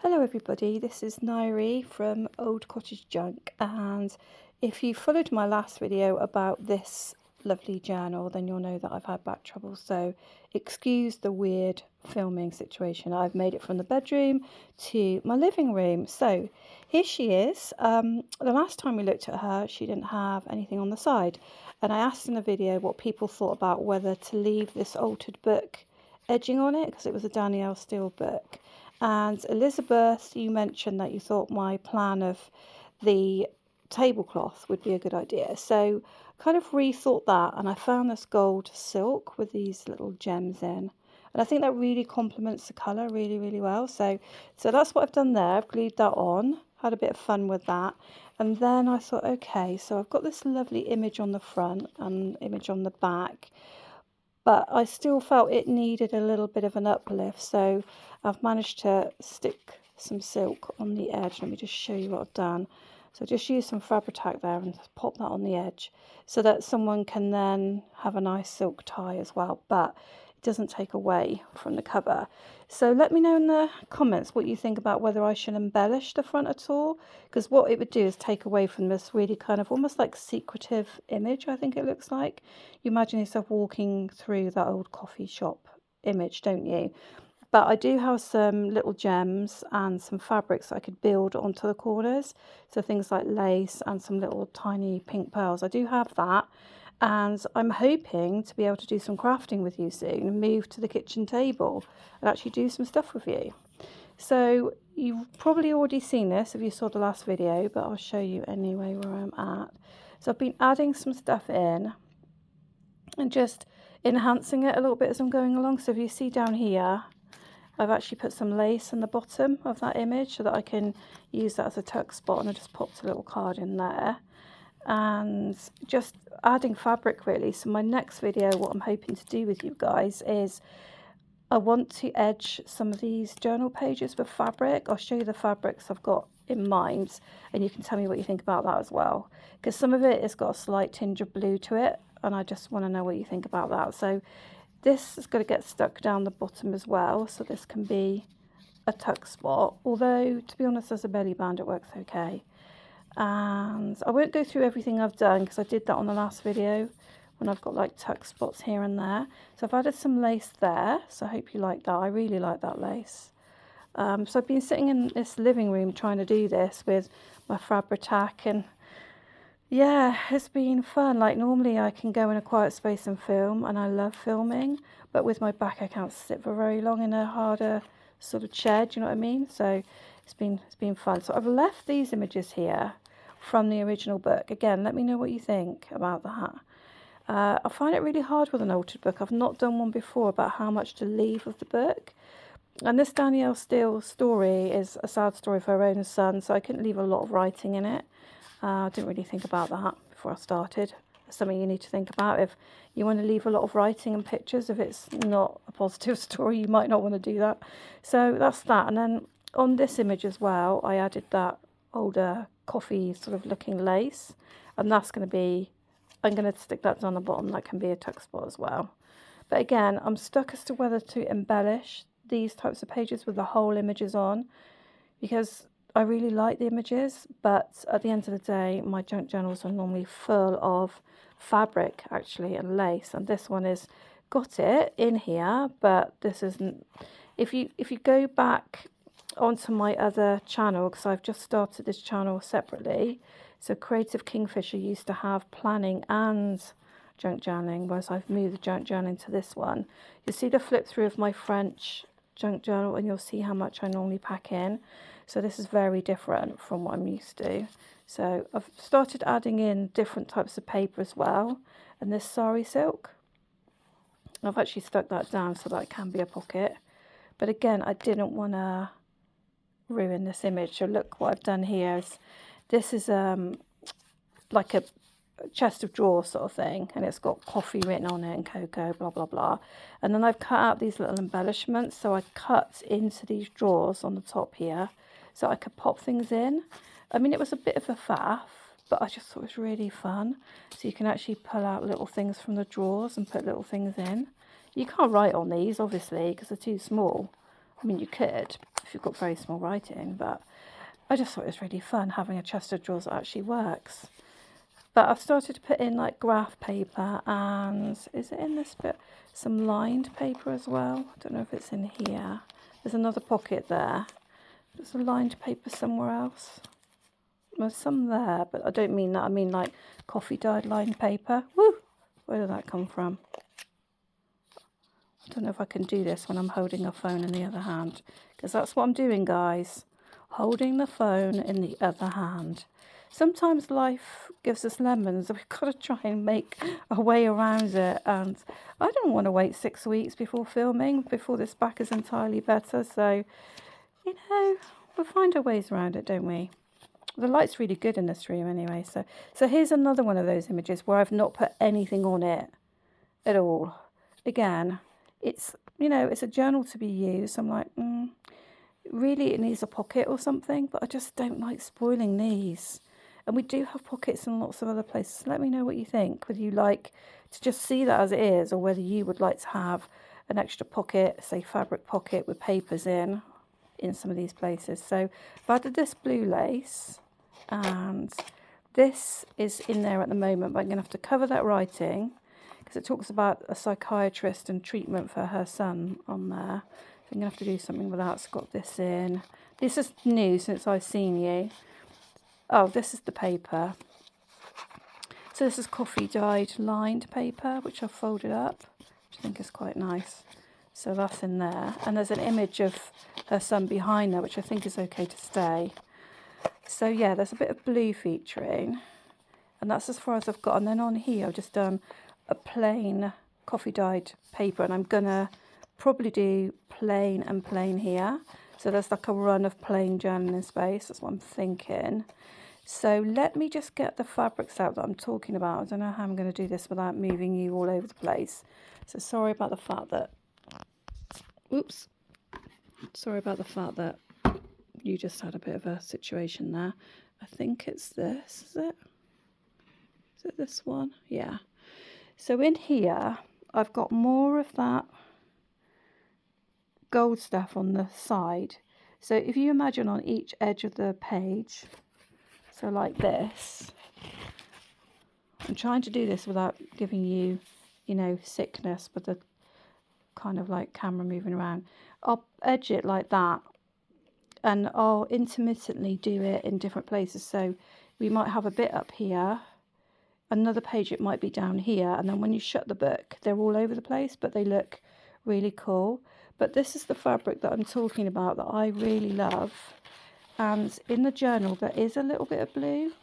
Hello everybody, this is Nairi from Old Cottage Junk, and if you followed my last video about this lovely journal, then you'll know that I've had back trouble, so excuse the weird filming situation. I've made it from the bedroom to my living room. So here she is. The last time we looked at her, she didn't have anything on the side, and I asked in the video what people thought about whether to leave this altered book edging on it, because it was a Danielle Steele book. And Elizabeth, you mentioned that you thought my plan of the tablecloth would be a good idea. So kind of rethought that, and I found this gold silk with these little gems in. And I think that really complements the colour really, really well. So that's what I've done there. I've glued that on, had a bit of fun with that. And then I thought, okay, so I've got this lovely image on the front and image on the back, but I still felt it needed a little bit of an uplift, so I've managed to stick some silk on the edge. Let me just show you what I've done. So just use some Fabri-Tac there and pop that on the edge so that someone can then have a nice silk tie as well, but it doesn't take away from the cover. So let me know in the comments what you think about whether I should embellish the front at all, because what it would do is take away from this really kind of almost like secretive image, I think it looks like. You imagine yourself walking through that old coffee shop image, don't you? But I do have some little gems and some fabrics that I could build onto the corners. So things like lace and some little tiny pink pearls. I do have that. And I'm hoping to be able to do some crafting with you soon and move to the kitchen table and actually do some stuff with you. So you've probably already seen this if you saw the last video, but I'll show you anyway where I'm at. So I've been adding some stuff in and just enhancing it a little bit as I'm going along. So if you see down here, I've actually put some lace in the bottom of that image so that I can use that as a tuck spot, and I just popped a little card in there and just adding fabric really. So my next video, what I'm hoping to do with you guys is I want to edge some of these journal pages with fabric. I'll show you the fabrics I've got in mind and you can tell me what you think about that as well, because some of it has got a slight tinge of blue to it and I just want to know what you think about that. So this is going to get stuck down the bottom as well, so this can be a tuck spot, although to be honest as a belly band it works okay. And I won't go through everything I've done because I did that on the last video when I've got like tuck spots here and there. So I've added some lace there, so I hope you like that. I really like that lace. So I've been sitting in this living room trying to do this with my Fabri-Tac, and yeah, it's been fun. Like normally I can go in a quiet space and film, and I love filming, but with my back I can't sit for very long in a harder sort of chair, do you know what I mean? So it's been fun. So I've left these images here from the original book. Again, let me know what you think about that. I find it really hard with an altered book. I've not done one before about how much to leave of the book. And this Danielle Steele story is a sad story for her own son, so I couldn't leave a lot of writing in it. I didn't really think about that before I started. It's something you need to think about. If you want to leave a lot of writing and pictures, if it's not a positive story, you might not want to do that. So that's that. And then on this image as well, I added that older coffee sort of looking lace. And that's going to be, I'm going to stick that down the bottom. That can be a tuck spot as well. But again, I'm stuck as to whether to embellish these types of pages with the whole images on, because I really like the images, but at the end of the day, my junk journals are normally full of fabric actually and lace, and this one is got it in here, but this isn't. If you go back onto my other channel, because I've just started this channel separately, so Creative Kingfisher used to have planning and junk journaling, whereas I've moved the junk journaling to this one. You'll see the flip through of my French junk journal and you'll see how much I normally pack in. So this is very different from what I'm used to. So I've started adding in different types of paper as well, and this sari silk, I've actually stuck that down so that it can be a pocket. But again, I didn't want to ruin this image. So look what I've done here is, this is like a chest of drawers sort of thing, and it's got coffee written on it and cocoa, blah blah blah. And then I've cut out these little embellishments, so I cut into these drawers on the top here so I could pop things in. I mean, it was a bit of a faff, but I just thought it was really fun. So you can actually pull out little things from the drawers and put little things in. You can't write on these obviously because they're too small. I mean, you could if you've got very small writing, but I just thought it was really fun having a chest of drawers that actually works. But I've started to put in like graph paper, and is it in this bit? Some lined paper as well. I don't know if it's in here. There's another pocket there. There's a lined paper somewhere else. There's some there, but I don't mean that. I mean like coffee dyed lined paper. Woo! Where did that come from? I don't know if I can do this when I'm holding a phone in the other hand, because that's what I'm doing, guys. Holding the phone in the other hand. Sometimes life gives us lemons, we've got to try and make a way around it. And I don't want to wait 6 weeks before filming, before this back is entirely better. So, you know, we'll find our ways around it, don't we? The light's really good in this room anyway. So here's another one of those images where I've not put anything on it at all. Again, it's, you know, it's a journal to be used. I'm like, really it needs a pocket or something, but I just don't like spoiling these. And we do have pockets in lots of other places. Let me know what you think, whether you like to just see that as it is, or whether you would like to have an extra pocket, say fabric pocket with papers in some of these places. So I've added this blue lace, and this is in there at the moment, but I'm going to have to cover that writing because it talks about a psychiatrist and treatment for her son on there. So I'm going to have to do something with that. It's got this in. This is new since I've seen you. Oh, this is the paper. So this is coffee dyed lined paper, which I've folded up, which I think is quite nice. So that's in there. And there's an image of her son behind there, which I think is okay to stay. So yeah, there's a bit of blue featuring. And that's as far as I've got. And then on here, I've just done a plain coffee dyed paper. And I'm going to probably do plain and plain here. So there's like a run of plain journaling space. That's what I'm thinking. So let me just get the fabrics out that I'm talking about. I don't know how I'm going to do this without moving you all over the place. So sorry about the fact that, sorry about the fact that you just had a bit of a situation there. I think it's this, is it? Is it this one? Yeah. So in here, I've got more of that gold stuff on the side. So if you imagine on each edge of the page, so like this, I'm trying to do this without giving you, you know, sickness with the kind of like camera moving around. I'll edge it like that, and I'll intermittently do it in different places. So we might have a bit up here, another page it might be down here, and then when you shut the book, they're all over the place, but they look really cool. But this is the fabric that I'm talking about that I really love. And in the journal, there is a little bit of blue,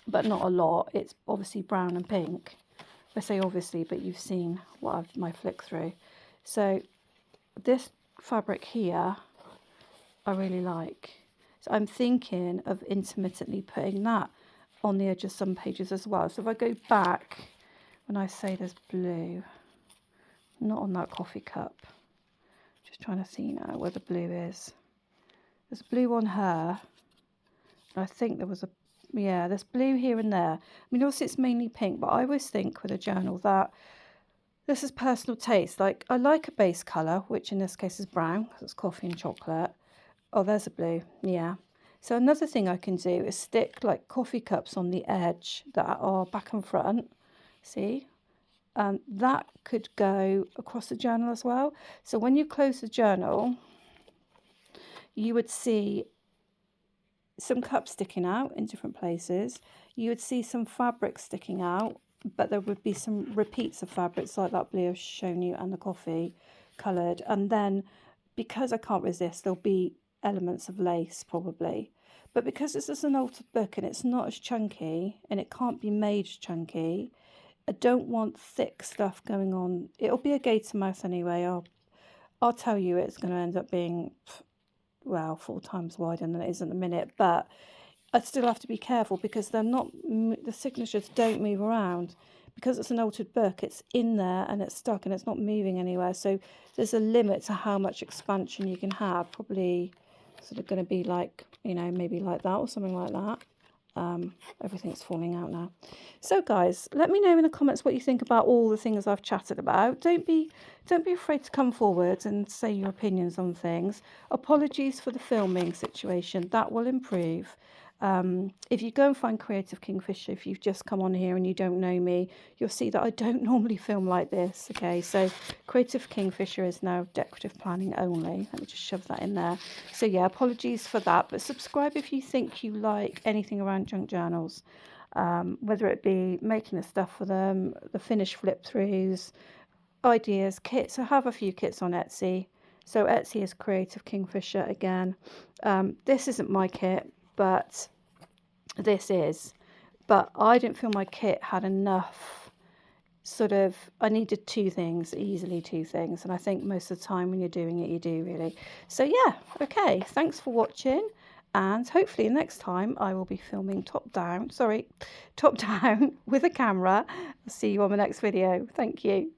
but not a lot. It's obviously brown and pink. I say obviously, but you've seen what my flick through. So this fabric here, I really like. So I'm thinking of intermittently putting that on the edge of some pages as well. So if I go back, when I say there's blue, not on that coffee cup. Just trying to see now where the blue is. There's blue on her. I think there was there's blue here and there. I mean, also it's mainly pink, but I always think with a journal that this is personal taste. Like, I like a base colour, which in this case is brown, because it's coffee and chocolate. Oh, there's a blue, yeah. So another thing I can do is stick like coffee cups on the edge that are back and front. See? That could go across the journal as well. So when you close the journal, you would see some cups sticking out in different places. You would see some fabric sticking out, but there would be some repeats of fabrics like that blue I've shown you and the coffee coloured. And then because I can't resist, there'll be elements of lace probably. But because this is an altered book and it's not as chunky and it can't be made chunky, I don't want thick stuff going on. It'll be a gator mouth anyway. I'll tell you it's going to end up being, well, 4 times wider than it is at the minute, but I still have to be careful because they're not, the signatures don't move around. Because it's an altered book, it's in there and it's stuck and it's not moving anywhere. So there's a limit to how much expansion you can have. Probably sort of going to be like, you know, maybe like that or something like that. Everything's falling out now. So guys, let me know in the comments what you think about all the things I've chatted about. Don't be afraid to come forward and say your opinions on things. Apologies for the filming situation. That will improve. If you go and find Creative Kingfisher, if you've just come on here and you don't know me, you'll see that I don't normally film like this. Okay, so Creative Kingfisher is now decorative planning only. Let me just shove that in there. So yeah, apologies for that, but subscribe if you think you like anything around junk journals, whether it be making the stuff for them, the finished flip throughs, ideas, kits. I have a few kits on Etsy. So Etsy is Creative Kingfisher again. This isn't my kit, but this is. But I didn't feel my kit had enough I needed two things, easily two things. And I think most of the time when you're doing it, you do really. So yeah, okay. Thanks for watching. And hopefully next time I will be filming top down with a camera. I'll see you on the next video. Thank you.